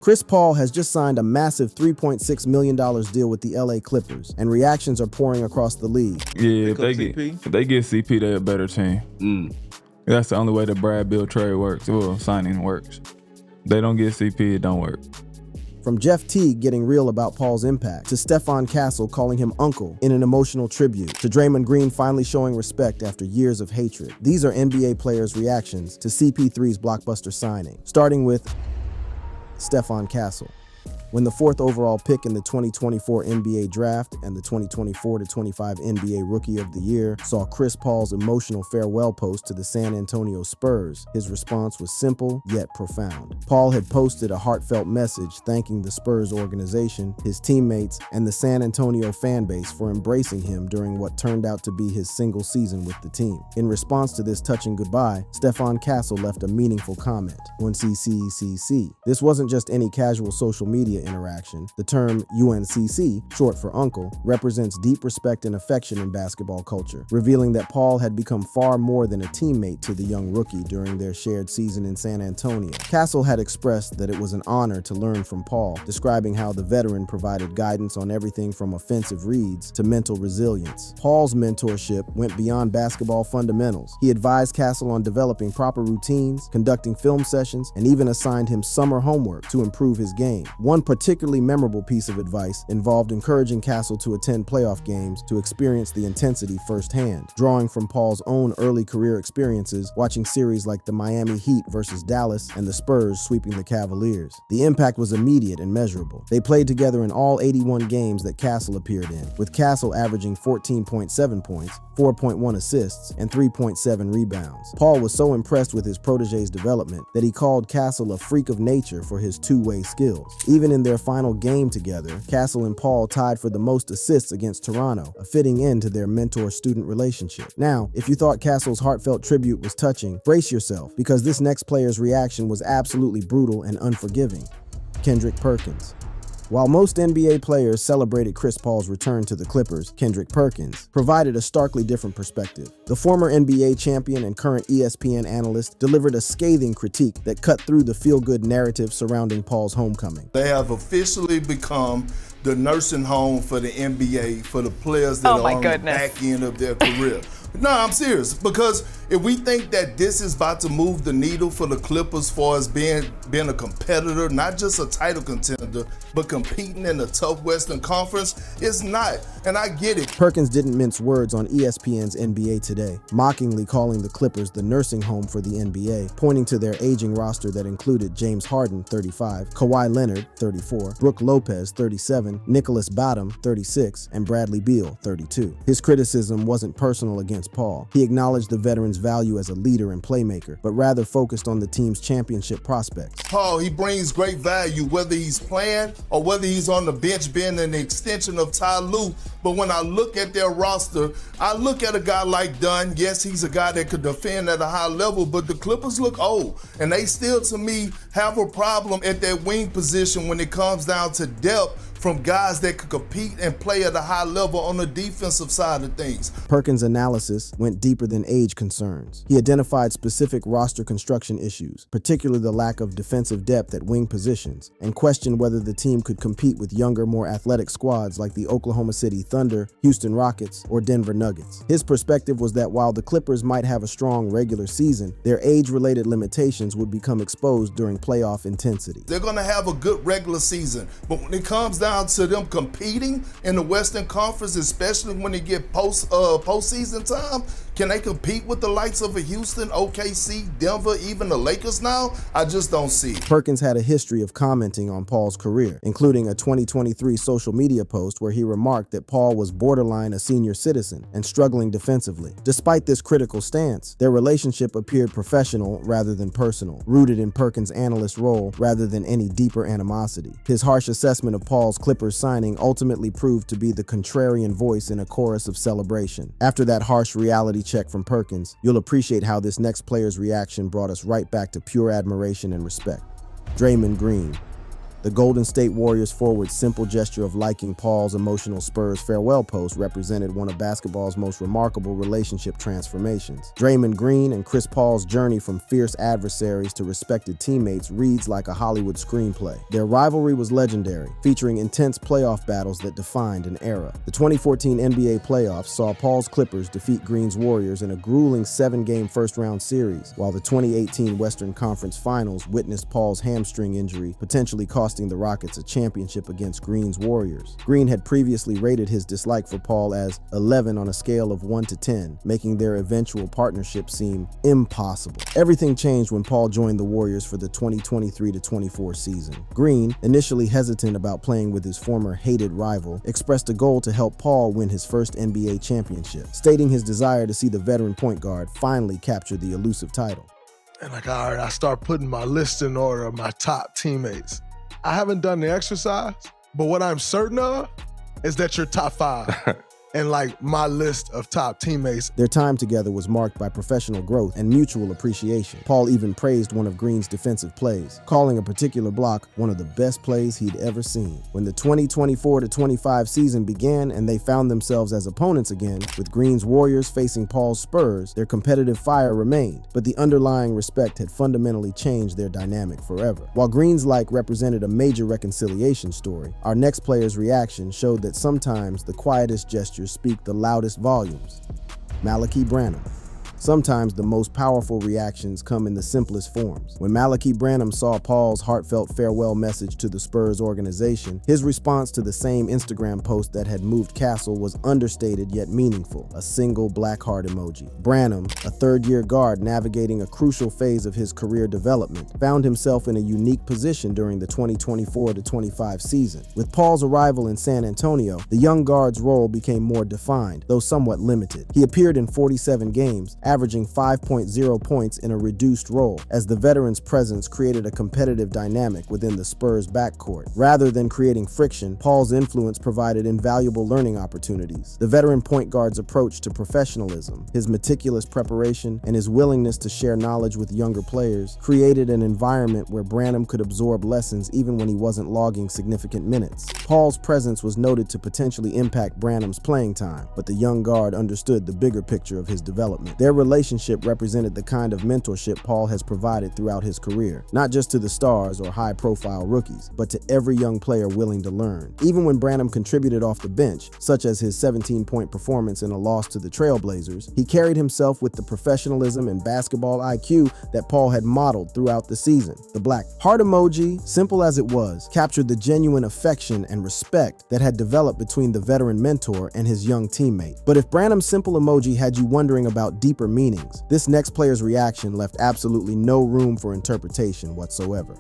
Chris Paul has just signed a massive $3.6 million deal with the LA Clippers, and reactions are pouring across the league. Yeah, if they get CP, they're a better team. That's the only way the Brad Beal trade works, well, signing works. They don't get CP, it don't work. From Jeff Teague getting real about Paul's impact, to Stephon Castle calling him uncle in an emotional tribute, to Draymond Green finally showing respect after years of hatred. These are NBA players' reactions to CP3's blockbuster signing, starting with Stephon Castle. When the 4th overall pick in the 2024 NBA Draft and the 2024-25 NBA Rookie of the Year saw Chris Paul's emotional farewell post to the San Antonio Spurs, his response was simple yet profound. Paul had posted a heartfelt message thanking the Spurs organization, his teammates, and the San Antonio fan base for embracing him during what turned out to be his single season with the team. In response to this touching goodbye, Stephon Castle left a meaningful comment on CCCC. This wasn't just any casual social media interaction. The term UNCC, short for uncle, represents deep respect and affection in basketball culture, revealing that Paul had become far more than a teammate to the young rookie during their shared season in San Antonio. Castle had expressed that it was an honor to learn from Paul, describing how the veteran provided guidance on everything from offensive reads to mental resilience. Paul's mentorship went beyond basketball fundamentals. He advised Castle on developing proper routines, conducting film sessions, and even assigned him summer homework to improve his game. One particularly memorable piece of advice involved encouraging Castle to attend playoff games to experience the intensity firsthand, drawing from Paul's own early career experiences watching series like the Miami Heat versus Dallas and the Spurs sweeping the Cavaliers. The impact was immediate and measurable. They played together in all 81 games that Castle appeared in, with Castle averaging 14.7 points, 4.1 assists, and 3.7 rebounds. Paul was so impressed with his protege's development that he called Castle a freak of nature for his two-way skills. Even in their final game together, Castle and Paul tied for the most assists against Toronto, a fitting end to their mentor-student relationship. Now, if you thought Castle's heartfelt tribute was touching, brace yourself, because this next player's reaction was absolutely brutal and unforgiving. Kendrick Perkins. While most NBA players celebrated Chris Paul's return to the Clippers, Kendrick Perkins provided a starkly different perspective. The former NBA champion and current ESPN analyst delivered a scathing critique that cut through the feel-good narrative surrounding Paul's homecoming. They have officially become the nursing home for the NBA for the players that are on the back end of their career. No, I'm serious, because if we think that this is about to move the needle for the Clippers as far as being a competitor, not just a title contender, but competing in the tough Western Conference, it's not. And I get it. Perkins didn't mince words on ESPN's NBA Today, mockingly calling the Clippers the nursing home for the NBA, pointing to their aging roster that included James Harden, 35, Kawhi Leonard, 34, Brook Lopez, 37, Nicholas Batum, 36, and Bradley Beal, 32. His criticism wasn't personal against Paul. He acknowledged the veteran's value as a leader and playmaker, but rather focused on the team's championship prospects. Paul, he brings great value, whether he's playing or whether he's on the bench being an extension of Ty Lue. But when I look at their roster, I look at a guy like Dunn. Yes, he's a guy that could defend at a high level, but the Clippers look old. And they still, to me, have a problem at that wing position when it comes down to depth from guys that could compete and play at a high level on the defensive side of things. Perkins' analysis went deeper than age concerns. He identified specific roster construction issues, particularly the lack of defensive depth at wing positions, and questioned whether the team could compete with younger, more athletic squads like the Oklahoma City Thunder, Houston Rockets, or Denver Nuggets. His perspective was that while the Clippers might have a strong regular season, their age-related limitations would become exposed during playoff intensity. They're going to have a good regular season, but when it comes down to them competing in the Western Conference, especially when they get postseason time, can they compete with the likes of a Houston, OKC, Denver, even the Lakers now? I just don't see it. Perkins had a history of commenting on Paul's career, including a 2023 social media post where he remarked that Paul was borderline a senior citizen and struggling defensively. Despite this critical stance, their relationship appeared professional rather than personal, rooted in Perkins' analyst role rather than any deeper animosity. His harsh assessment of Paul's Clippers signing ultimately proved to be the contrarian voice in a chorus of celebration. After that harsh reality check from Perkins, you'll appreciate how this next player's reaction brought us right back to pure admiration and respect. Draymond Green. The Golden State Warriors forward's simple gesture of liking Paul's emotional Spurs farewell post represented one of basketball's most remarkable relationship transformations. Draymond Green and Chris Paul's journey from fierce adversaries to respected teammates reads like a Hollywood screenplay. Their rivalry was legendary, featuring intense playoff battles that defined an era. The 2014 NBA playoffs saw Paul's Clippers defeat Green's Warriors in a grueling 7-game first-round series, while the 2018 Western Conference Finals witnessed Paul's hamstring injury, potentially costing the Rockets a championship against Green's Warriors. Green had previously rated his dislike for Paul as 11 on a scale of 1 to 10, making their eventual partnership seem impossible. Everything changed when Paul joined the Warriors for the 2023-24 season. Green, initially hesitant about playing with his former hated rival, expressed a goal to help Paul win his first NBA championship, stating his desire to see the veteran point guard finally capture the elusive title. And all right, I start putting my list in order of my top teammates. I haven't done the exercise, but what I'm certain of is that you're top 5. And my list of top teammates. Their time together was marked by professional growth and mutual appreciation. Paul even praised one of Green's defensive plays, calling a particular block one of the best plays he'd ever seen. When the 2024-25 season began and they found themselves as opponents again, with Green's Warriors facing Paul's Spurs, their competitive fire remained, but the underlying respect had fundamentally changed their dynamic forever. While Green's like represented a major reconciliation story, our next player's reaction showed that sometimes the quietest gestures speak the loudest volumes. Malaki Branham. Sometimes the most powerful reactions come in the simplest forms. When Malaki Branham saw Paul's heartfelt farewell message to the Spurs organization, his response to the same Instagram post that had moved Castle was understated yet meaningful, a single black heart emoji. Branham, a third-year guard navigating a crucial phase of his career development, found himself in a unique position during the 2024-25 season. With Paul's arrival in San Antonio, the young guard's role became more defined, though somewhat limited. He appeared in 47 games, averaging 5.0 points in a reduced role, as the veteran's presence created a competitive dynamic within the Spurs' backcourt. Rather than creating friction, Paul's influence provided invaluable learning opportunities. The veteran point guard's approach to professionalism, his meticulous preparation, and his willingness to share knowledge with younger players created an environment where Branham could absorb lessons even when he wasn't logging significant minutes. Paul's presence was noted to potentially impact Branham's playing time, but the young guard understood the bigger picture of his development. Their relationship represented the kind of mentorship Paul has provided throughout his career, not just to the stars or high-profile rookies, but to every young player willing to learn. Even when Branham contributed off the bench, such as his 17-point performance in a loss to the Trailblazers, he carried himself with the professionalism and basketball IQ that Paul had modeled throughout the season. The black heart emoji, simple as it was, captured the genuine affection and respect that had developed between the veteran mentor and his young teammate. But if Branham's simple emoji had you wondering about deeper meanings, this next player's reaction left absolutely no room for interpretation whatsoever.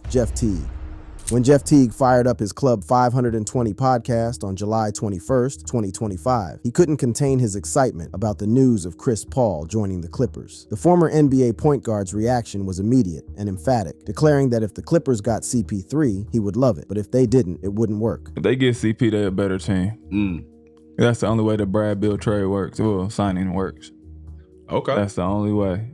Jeff Teague. When Jeff Teague fired up his Club 520 podcast on July 21st, 2025, he couldn't contain his excitement about the news of Chris Paul joining the Clippers. The former NBA point guard's reaction was immediate and emphatic, declaring that if the Clippers got CP3, he would love it, but if they didn't, it wouldn't work. If they get CP, they're a better team. That's the only way the Brad Beal trade works. Well, signing works. Okay. That's the only way.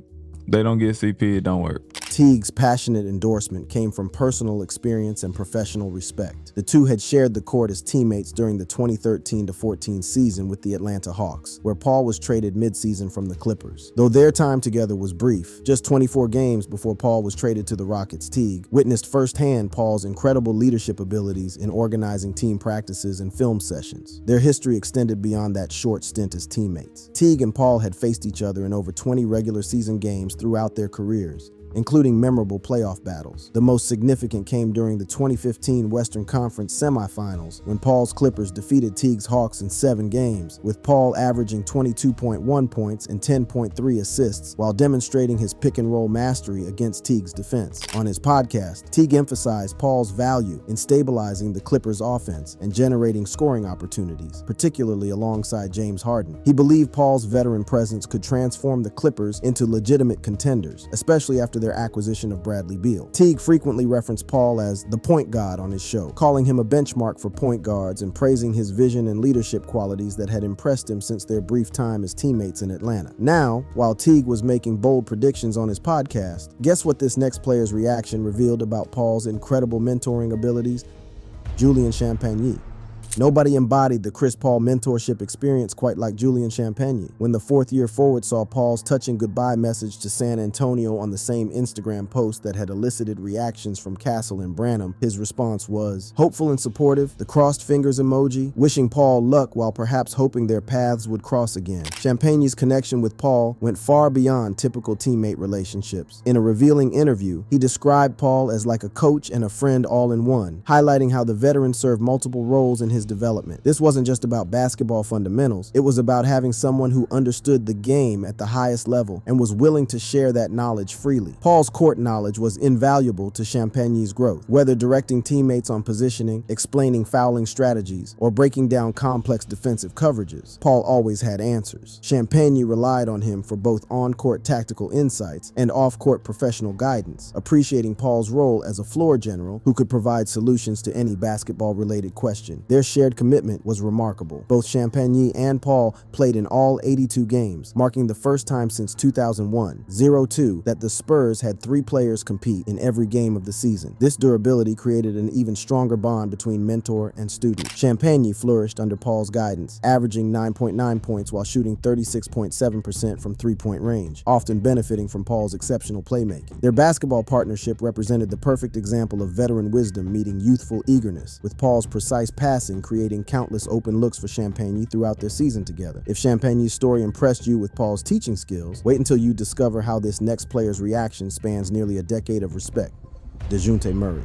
They don't get CP, it don't work. Teague's passionate endorsement came from personal experience and professional respect. The two had shared the court as teammates during the 2013-14 season with the Atlanta Hawks, where Paul was traded midseason from the Clippers. Though their time together was brief, just 24 games before Paul was traded to the Rockets, Teague witnessed firsthand Paul's incredible leadership abilities in organizing team practices and film sessions. Their history extended beyond that short stint as teammates. Teague and Paul had faced each other in over 20 regular season games throughout their careers, including memorable playoff battles. The most significant came during the 2015 Western Conference semifinals, when Paul's Clippers defeated Teague's Hawks in 7 games, with Paul averaging 22.1 points and 10.3 assists while demonstrating his pick-and-roll mastery against Teague's defense. On his podcast, Teague emphasized Paul's value in stabilizing the Clippers' offense and generating scoring opportunities, particularly alongside James Harden. He believed Paul's veteran presence could transform the Clippers into legitimate contenders, especially after their their acquisition of Bradley Beal. Teague frequently referenced Paul as the point god on his show, calling him a benchmark for point guards and praising his vision and leadership qualities that had impressed him since their brief time as teammates in Atlanta. Now, while Teague was making bold predictions on his podcast, guess what this next player's reaction revealed about Paul's incredible mentoring abilities? Julian Champagnie. Nobody embodied the Chris Paul mentorship experience quite like Julian Champagnie. When the fourth-year forward saw Paul's touching goodbye message to San Antonio on the same Instagram post that had elicited reactions from Castle and Branham, his response was hopeful and supportive, the crossed fingers emoji, wishing Paul luck while perhaps hoping their paths would cross again. Champagnie's connection with Paul went far beyond typical teammate relationships. In a revealing interview, he described Paul as like a coach and a friend all in one, highlighting how the veteran served multiple roles in his development. This wasn't just about basketball fundamentals. It was about having someone who understood the game at the highest level and was willing to share that knowledge freely. Paul's court knowledge was invaluable to Champagnie's growth. Whether directing teammates on positioning, explaining fouling strategies, or breaking down complex defensive coverages, Paul always had answers. Champagnie relied on him for both on-court tactical insights and off-court professional guidance, appreciating Paul's role as a floor general who could provide solutions to any basketball-related question. Their shared commitment was remarkable. Both Champagnie and Paul played in all 82 games, marking the first time since 2001-02 that the Spurs had 3 players compete in every game of the season. This durability created an even stronger bond between mentor and student. Champagnie flourished under Paul's guidance, averaging 9.9 points while shooting 36.7% from three-point range, often benefiting from Paul's exceptional playmaking. Their basketball partnership represented the perfect example of veteran wisdom meeting youthful eagerness, with Paul's precise passing creating countless open looks for Champagnie throughout their season together. If Champagnie's story impressed you with Paul's teaching skills, wait until you discover how this next player's reaction spans nearly a decade of respect. DeJounte Murray.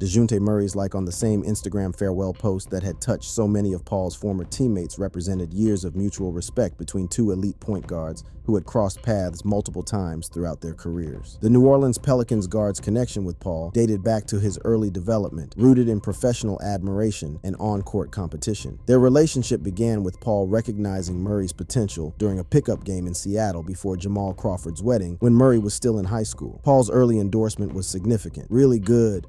DeJounte Murray's like on the same Instagram farewell post that had touched so many of Paul's former teammates represented years of mutual respect between 2 elite point guards who had crossed paths multiple times throughout their careers. The New Orleans Pelicans guard's connection with Paul dated back to his early development, rooted in professional admiration and on-court competition. Their relationship began with Paul recognizing Murray's potential during a pickup game in Seattle before Jamal Crawford's wedding when Murray was still in high school. Paul's early endorsement was significant. Really good,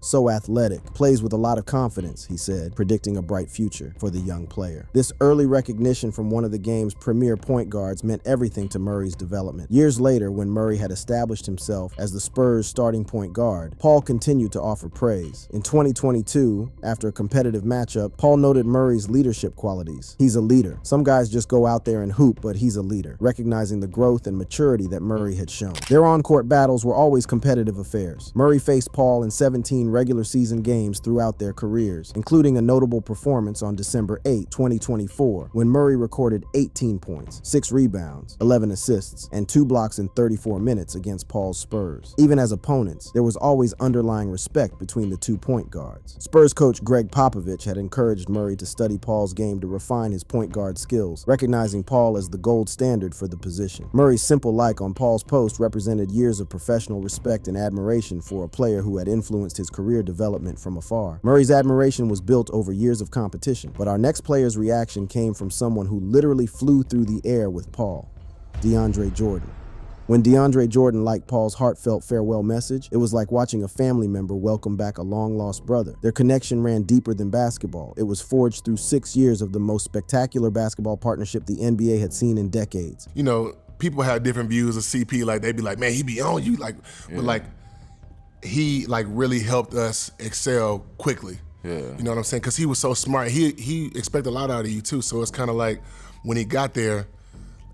so athletic, plays with a lot of confidence, he said, predicting a bright future for the young player. This early recognition from one of the game's premier point guards meant everything to Murray's development. Years later, when Murray had established himself as the Spurs' starting point guard, Paul continued to offer praise. In 2022, after a competitive matchup, Paul noted Murray's leadership qualities. He's a leader. Some guys just go out there and hoop, but he's a leader, recognizing the growth and maturity that Murray had shown. Their on-court battles were always competitive affairs. Murray faced Paul in 17 regular season games throughout their careers, including a notable performance on December 8, 2024, when Murray recorded 18 points, 6 rebounds, 11 assists, and 2 blocks in 34 minutes against Paul's Spurs. Even as opponents, there was always underlying respect between the 2 point guards. Spurs coach Greg Popovich had encouraged Murray to study Paul's game to refine his point guard skills, recognizing Paul as the gold standard for the position. Murray's simple like on Paul's post represented years of professional respect and admiration for a player who had influenced his career development from afar. Murray's admiration was built over years of competition, but our next player's reaction came from someone who literally flew through the air with Paul, DeAndre Jordan. When DeAndre Jordan liked Paul's heartfelt farewell message, it was like watching a family member welcome back a long-lost brother. Their connection ran deeper than basketball. It was forged through 6 years of the most spectacular basketball partnership the NBA had seen in decades. You know, people have different views of CP. Like, they'd be like, man, he be on you. Like, but like, he like really helped us excel quickly. Yeah. You know what I'm saying? Because he was so smart. He expected a lot out of you too. So it's kind of like when he got there,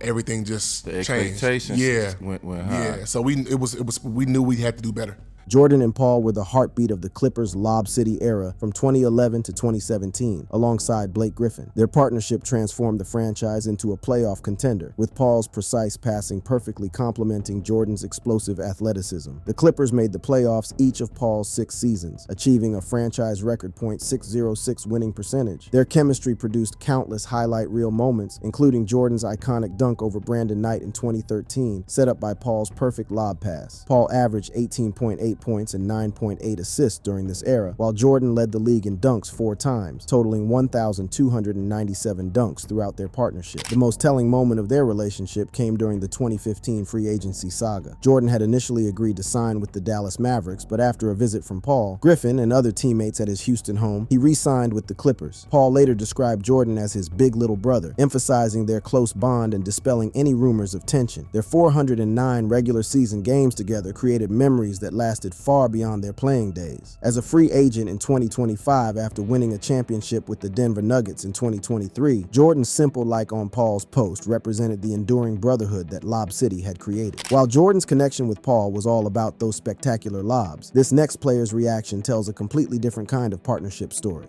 everything just changed. Expectations went high. Yeah. So we knew we had to do better. Jordan and Paul were the heartbeat of the Clippers' Lob City era from 2011 to 2017, alongside Blake Griffin. Their partnership transformed the franchise into a playoff contender, with Paul's precise passing perfectly complementing Jordan's explosive athleticism. The Clippers made the playoffs each of Paul's 6 seasons, achieving a franchise record .606 winning percentage. Their chemistry produced countless highlight reel moments, including Jordan's iconic dunk over Brandon Knight in 2013, set up by Paul's perfect lob pass. Paul averaged 18.8 8.8 points and 9.8 assists during this era, while Jordan led the league in dunks 4 times, totaling 1,297 dunks throughout their partnership. The most telling moment of their relationship came during the 2015 free agency saga. Jordan had initially agreed to sign with the Dallas Mavericks, but after a visit from Paul, Griffin, and other teammates at his Houston home, he re-signed with the Clippers. Paul later described Jordan as his big little brother, emphasizing their close bond and dispelling any rumors of tension. Their 409 regular season games together created memories that lasted far beyond their playing days. As a free agent in 2025 after winning a championship with the Denver Nuggets in 2023, Jordan's simple like on Paul's post represented the enduring brotherhood that Lob City had created. While Jordan's connection with Paul was all about those spectacular lobs, this next player's reaction tells a completely different kind of partnership story.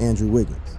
Andrew Wiggins.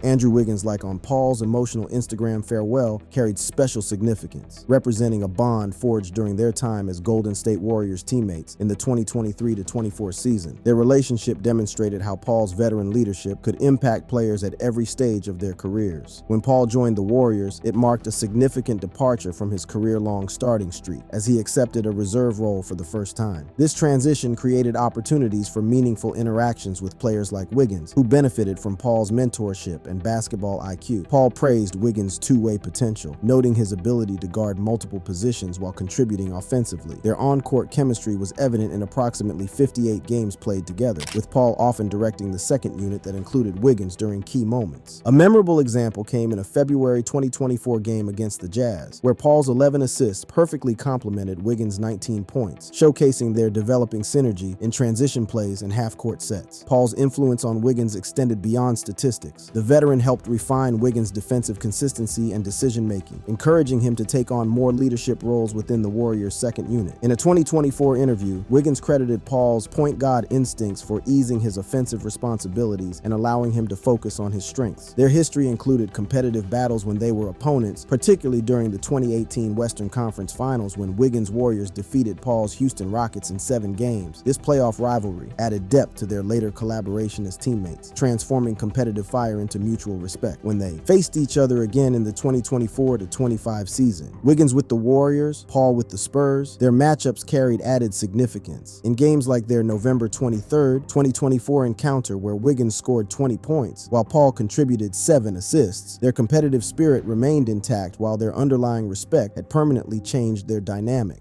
Andrew Wiggins, like on Paul's emotional Instagram farewell, carried special significance, representing a bond forged during their time as Golden State Warriors teammates in the 2023-24 season. Their relationship demonstrated how Paul's veteran leadership could impact players at every stage of their careers. When Paul joined the Warriors, it marked a significant departure from his career-long starting streak, as he accepted a reserve role for the first time. This transition created opportunities for meaningful interactions with players like Wiggins, who benefited from Paul's mentorship and basketball IQ. Paul praised Wiggins' two-way potential, noting his ability to guard multiple positions while contributing offensively. Their on-court chemistry was evident in approximately 58 games played together, with Paul often directing the second unit that included Wiggins during key moments. A memorable example came in a February 2024 game against the Jazz, where Paul's 11 assists perfectly complemented Wiggins' 19 points, showcasing their developing synergy in transition plays and half-court sets. Paul's influence on Wiggins extended beyond statistics. The veteran helped refine Wiggins' defensive consistency and decision-making, encouraging him to take on more leadership roles within the Warriors' second unit. In a 2024 interview, Wiggins credited Paul's point guard instincts for easing his offensive responsibilities and allowing him to focus on his strengths. Their history included competitive battles when they were opponents, particularly during the 2018 Western Conference Finals when Wiggins' Warriors defeated Paul's Houston Rockets in 7 games. This playoff rivalry added depth to their later collaboration as teammates, transforming competitive fire into mutual respect when they faced each other again in the 2024-25 season. Wiggins with the Warriors, Paul with the Spurs, their matchups carried added significance. In games like their November 23, 2024 encounter where Wiggins scored 20 points, while Paul contributed 7 assists, their competitive spirit remained intact while their underlying respect had permanently changed their dynamic.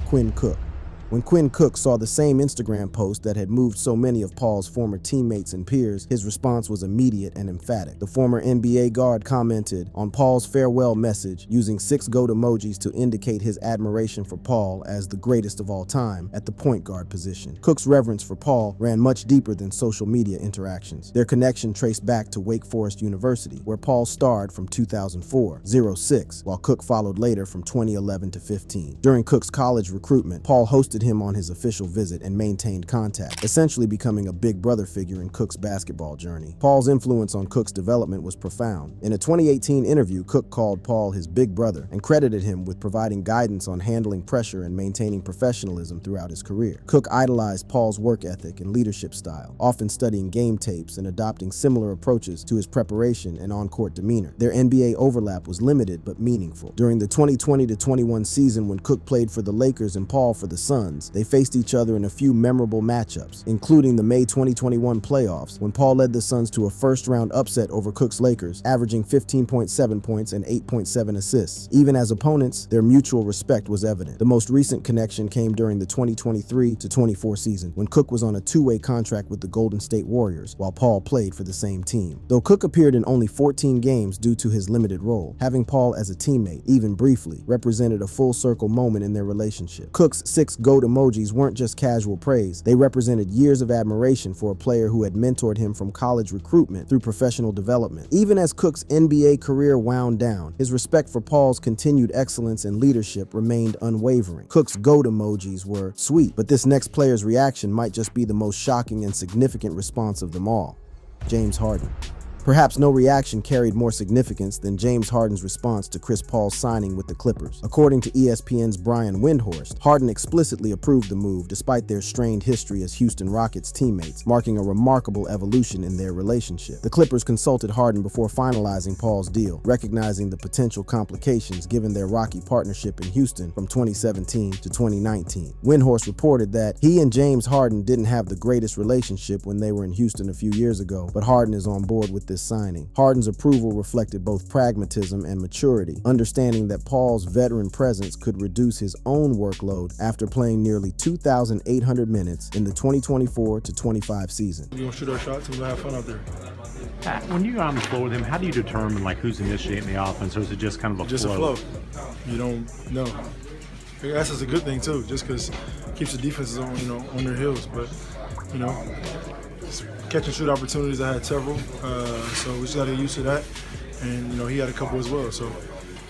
Quinn Cook. When Quinn Cook saw the same Instagram post that had moved so many of Paul's former teammates and peers, his response was immediate and emphatic. The former NBA guard commented on Paul's farewell message, using 6 goat emojis to indicate his admiration for Paul as the greatest of all time at the point guard position. Cook's reverence for Paul ran much deeper than social media interactions. Their connection traced back to Wake Forest University, where Paul starred from 2004-06, while Cook followed later from 2011-15. During Cook's college recruitment, Paul hosted him on his official visit and maintained contact, essentially becoming a big brother figure in Cook's basketball journey. Paul's influence on Cook's development was profound. In a 2018 interview, Cook called Paul his big brother and credited him with providing guidance on handling pressure and maintaining professionalism throughout his career. Cook idolized Paul's work ethic and leadership style, often studying game tapes and adopting similar approaches to his preparation and on-court demeanor. Their NBA overlap was limited but meaningful. During the 2020-21 season when Cook played for the Lakers and Paul for the Suns, they faced each other in a few memorable matchups, including the May 2021 playoffs when Paul led the Suns to a first-round upset over Cook's Lakers, averaging 15.7 points and 8.7 assists. Even as opponents, their mutual respect was evident. The most recent connection came during the 2023-24 season when Cook was on a 2-way contract with the Golden State Warriors, while Paul played for the same team. Though Cook appeared in only 14 games due to his limited role, having Paul as a teammate, even briefly, represented a full-circle moment in their relationship. Cook's 6 goat emojis weren't just casual praise. They represented years of admiration for a player who had mentored him from college recruitment through professional development. Even as Cook's NBA career wound down, his respect for Paul's continued excellence and leadership remained unwavering. Cook's GOAT emojis were sweet, but this next player's reaction might just be the most shocking and significant response of them all. James Harden. Perhaps no reaction carried more significance than James Harden's response to Chris Paul's signing with the Clippers. According to ESPN's Brian Windhorst, Harden explicitly approved the move despite their strained history as Houston Rockets teammates, marking a remarkable evolution in their relationship. The Clippers consulted Harden before finalizing Paul's deal, recognizing the potential complications given their rocky partnership in Houston from 2017 to 2019. Windhorst reported that he and James Harden didn't have the greatest relationship when they were in Houston a few years ago, but Harden is on board with this signing. Harden's approval reflected both pragmatism and maturity, understanding that Paul's veteran presence could reduce his own workload after playing nearly 2,800 minutes in the 2024 to 25 season. We're gonna shoot our shots and we'll have fun out there. When you're on the floor with him, how do you determine who's initiating the offense, or is it just kind of a flow? Just a flow. You don't know. That's just a good thing too, just because it keeps the defenses on their heels. But catch and shoot opportunities, I had several, so we just got to get used to that. And he had a couple as well, so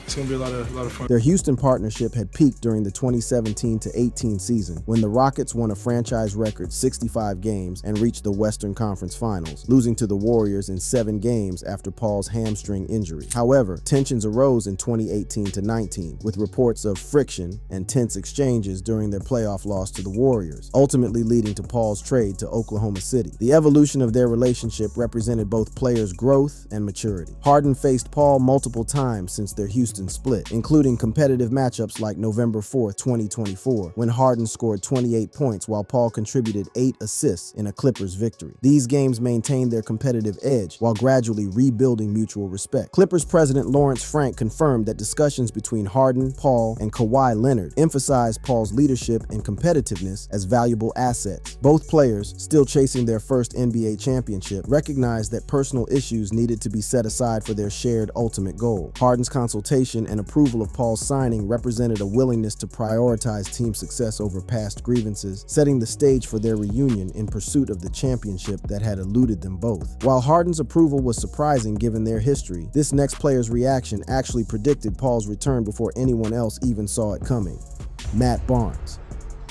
it's going to be a lot of fun. Their Houston partnership had peaked during the 2017-18 season when the Rockets won a franchise record 65 games and reached the Western Conference Finals, losing to the Warriors in 7 games after Paul's hamstring injury. However, tensions arose in 2018-19 with reports of friction and tense exchanges during their playoff loss to the Warriors, ultimately leading to Paul's trade to Oklahoma City. The evolution of their relationship represented both players' growth and maturity. Harden faced Paul multiple times since their Houston split, including competitive matchups like November 4, 2024, when Harden scored 28 points while Paul contributed 8 assists in a Clippers victory. These games maintained their competitive edge while gradually rebuilding mutual respect. Clippers president Lawrence Frank confirmed that discussions between Harden, Paul, and Kawhi Leonard emphasized Paul's leadership and competitiveness as valuable assets. Both players, still chasing their first NBA championship, recognized that personal issues needed to be set aside for their shared ultimate goal. Harden's consultation and approval of Paul's signing represented a willingness to prioritize team success over past grievances, setting the stage for their reunion in pursuit of the championship that had eluded them both. While Harden's approval was surprising given their history, this next player's reaction actually predicted Paul's return before anyone else even saw it coming. Matt Barnes.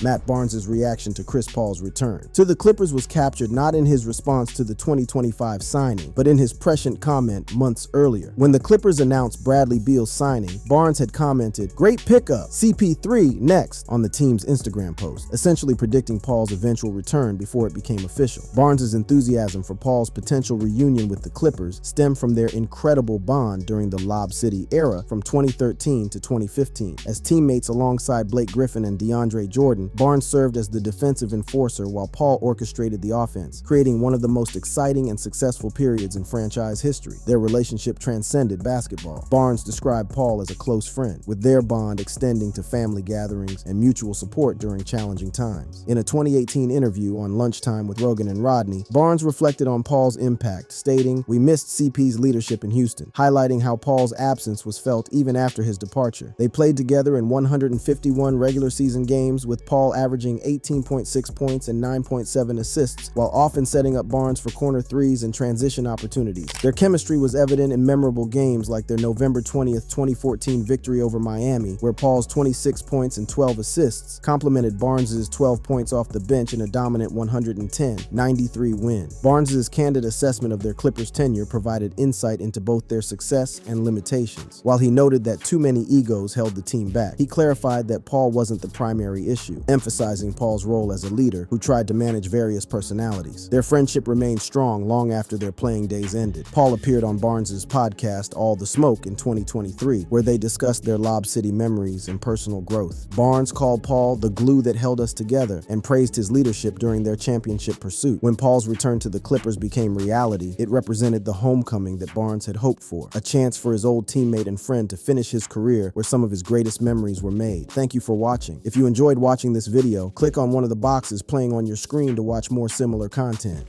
Matt Barnes' reaction to Chris Paul's return to the Clippers was captured not in his response to the 2025 signing, but in his prescient comment months earlier. When the Clippers announced Bradley Beal's signing, Barnes had commented, "Great pickup, CP3 next," on the team's Instagram post, essentially predicting Paul's eventual return before it became official. Barnes' enthusiasm for Paul's potential reunion with the Clippers stemmed from their incredible bond during the Lob City era from 2013 to 2015. As teammates alongside Blake Griffin and DeAndre Jordan, Barnes served as the defensive enforcer while Paul orchestrated the offense, creating one of the most exciting and successful periods in franchise history. Their relationship transcended basketball. Barnes described Paul as a close friend, with their bond extending to family gatherings and mutual support during challenging times. In a 2018 interview on Lunchtime with Rogan and Rodney, Barnes reflected on Paul's impact, stating, "We missed CP's leadership in Houston," highlighting how Paul's absence was felt even after his departure. They played together in 151 regular season games, with Paul averaging 18.6 points and 9.7 assists, while often setting up Barnes for corner threes and transition opportunities. Their chemistry was evident in memorable games like their November 20th, 2014 victory over Miami, where Paul's 26 points and 12 assists complemented Barnes' 12 points off the bench in a dominant 110-93 win. Barnes' candid assessment of their Clippers tenure provided insight into both their success and limitations. While he noted that too many egos held the team back, he clarified that Paul wasn't the primary issue, emphasizing Paul's role as a leader who tried to manage various personalities. Their friendship remained strong long after their playing days ended. Paul appeared on Barnes' podcast All the Smoke in 2023, where they discussed their Lob City memories and personal growth. Barnes called Paul the glue that held us together and praised his leadership during their championship pursuit. When Paul's return to the Clippers became reality, it represented the homecoming that Barnes had hoped for, a chance for his old teammate and friend to finish his career where some of his greatest memories were made. Thank you for watching. If you enjoyed watching this video, click on one of the boxes playing on your screen to watch more similar content.